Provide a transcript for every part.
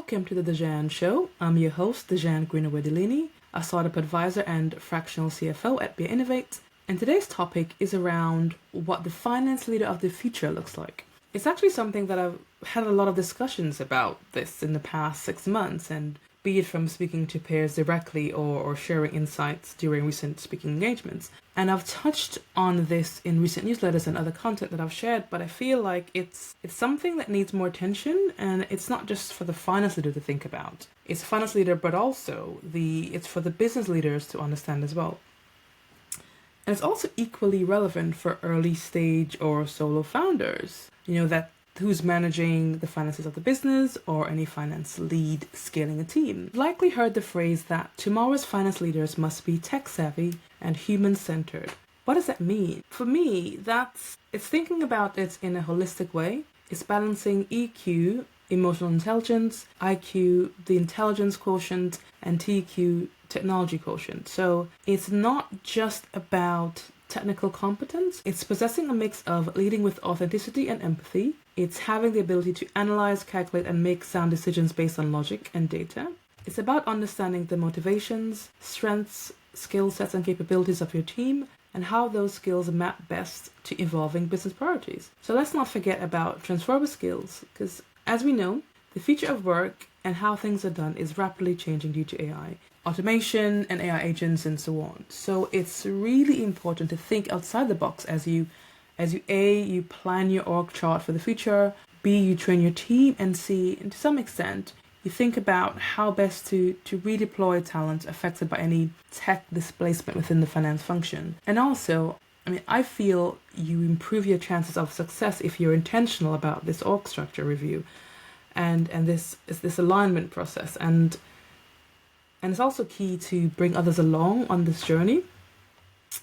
Welcome to the Dhosjan Show. I'm your host, Dhosjan Greenaway-Dalini, a startup advisor and fractional CFO at Bia Innovate. And today's topic is around what the finance leader of the future looks like. It's actually something that I've had a lot of discussions about this in the past 6 months, and be it from speaking to peers directly or sharing insights during recent speaking engagements. And I've touched on this in recent newsletters and other content that I've shared, but I feel like it's something that needs more attention, and it's not just for the finance leader to think about. It's the finance leader, but also it's for the business leaders to understand as well. And it's also equally relevant for early stage or solo founders, that who's managing the finances of the business or any finance lead scaling a team. You've likely heard the phrase that tomorrow's finance leaders must be tech savvy and human centered. What does that mean? For me, it's thinking about it in a holistic way. It's balancing EQ, emotional intelligence, IQ, the intelligence quotient, and TQ, technology quotient. So it's not just about technical competence. It's possessing a mix of leading with authenticity and empathy. It's having the ability to analyze, calculate, and make sound decisions based on logic and data. It's about understanding the motivations, strengths, skill sets, and capabilities of your team, and how those skills map best to evolving business priorities. So let's not forget about transferable skills, because as we know, the future of work and how things are done is rapidly changing due to AI, automation and AI agents and so on. So it's really important to think outside the box as you plan your org chart for the future, B, you train your team, and C, and to some extent, you think about how best to redeploy talent affected by any tech displacement within the finance function. And also, I feel you improve your chances of success if you're intentional about this org structure review and this alignment process. And it's also key to bring others along on this journey.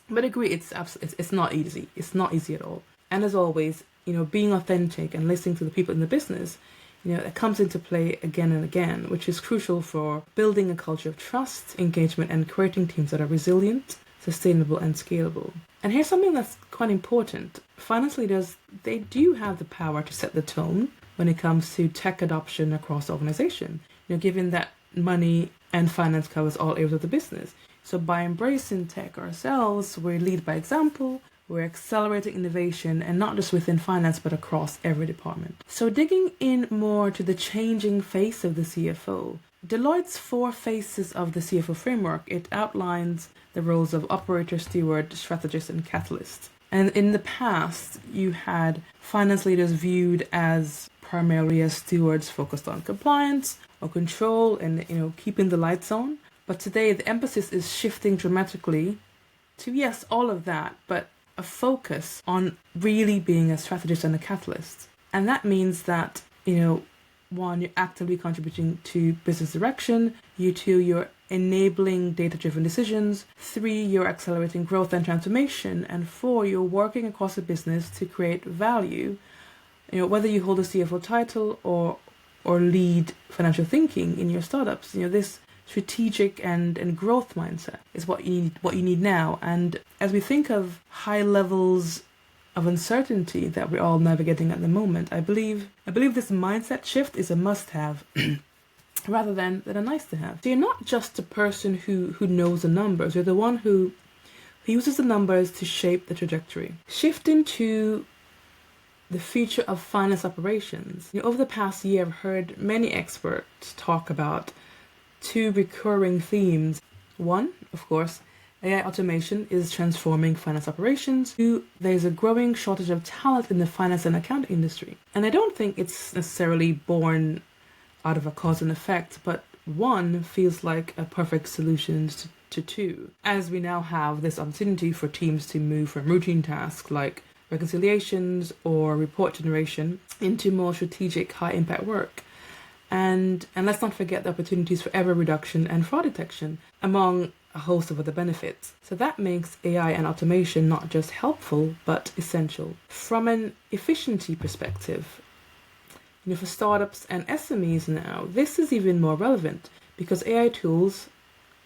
But I agree, it's not easy. It's not easy at all. And as always, being authentic and listening to the people in the business, that comes into play again and again, which is crucial for building a culture of trust, engagement, and creating teams that are resilient, sustainable, and scalable. And here's something that's quite important. Finance leaders, they do have the power to set the tone when it comes to tech adoption across the organization, given that money and finance covers all areas of the business. So by embracing tech ourselves, we lead by example, we're accelerating innovation, and not just within finance, but across every department. So digging in more to the changing face of the CFO, Deloitte's 4 phases of the CFO framework, it outlines the roles of operator, steward, strategist, and catalyst. And in the past, you had finance leaders viewed as primarily as stewards focused on compliance or control and, keeping the lights on. But today, the emphasis is shifting dramatically to, yes, all of that, but a focus on really being a strategist and a catalyst. And that means that, 1, you're actively contributing to business direction. 2, you're enabling data-driven decisions. 3, you're accelerating growth and transformation. And 4, you're working across the business to create value. Whether you hold a CFO title or lead financial thinking in your startups, this strategic and growth mindset is what you need now. And as we think of high levels of uncertainty that we're all navigating at the moment, I believe this mindset shift is a must-have rather than a nice-to-have. So you're not just a person who knows the numbers. You're the one who uses the numbers to shape the trajectory. Shifting to the future of finance operations. Over the past year, I've heard many experts talk about 2 recurring themes. 1, of course, AI automation is transforming finance operations. 2, there's a growing shortage of talent in the finance and accounting industry. And I don't think it's necessarily born out of a cause and effect, but 1 feels like a perfect solution to 2, as we now have this opportunity for teams to move from routine tasks like reconciliations or report generation into more strategic, high-impact work. And let's not forget the opportunities for error reduction and fraud detection, among a host of other benefits. So that makes AI and automation not just helpful, but essential. From an efficiency perspective, for startups and SMEs now, this is even more relevant because AI tools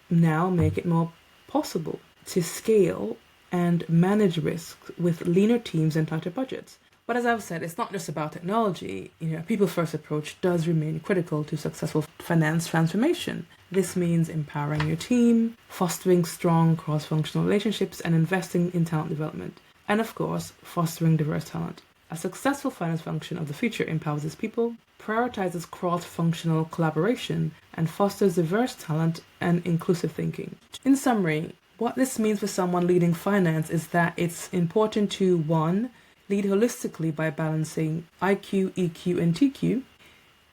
now make it more possible to scale and manage risk with leaner teams and tighter budgets. But as I've said, it's not just about technology. A people-first approach does remain critical to successful finance transformation. This means empowering your team, fostering strong cross-functional relationships, and investing in talent development. And of course, fostering diverse talent. A successful finance function of the future empowers its people, prioritizes cross-functional collaboration, and fosters diverse talent and inclusive thinking. In summary, what this means for someone leading finance is that it's important to 1. Lead holistically by balancing IQ, EQ, and TQ.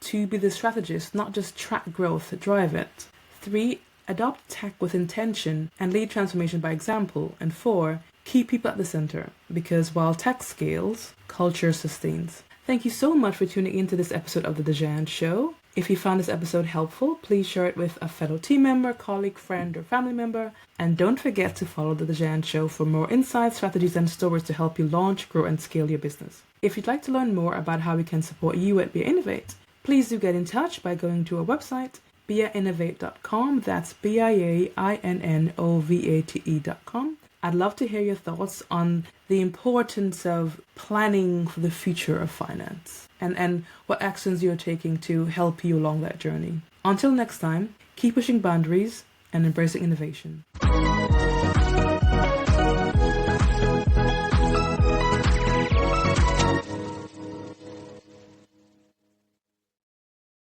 2. Be the strategist, not just track growth, drive it. 3. Adopt tech with intention and lead transformation by example. And 4. Keep people at the center, because while tech scales, culture sustains. Thank you so much for tuning into this episode of the Dhosjan Show. If you found this episode helpful, please share it with a fellow team member, colleague, friend, or family member. And don't forget to follow the Dhosjan Show for more insights, strategies, and stories to help you launch, grow, and scale your business. If you'd like to learn more about how we can support you at Bia Innovate, please do get in touch by going to our website, biainnovate.com. That's biainnovate.com. I'd love to hear your thoughts on the importance of planning for the future of finance and what actions you're taking to help you along that journey. Until next time, keep pushing boundaries and embracing innovation.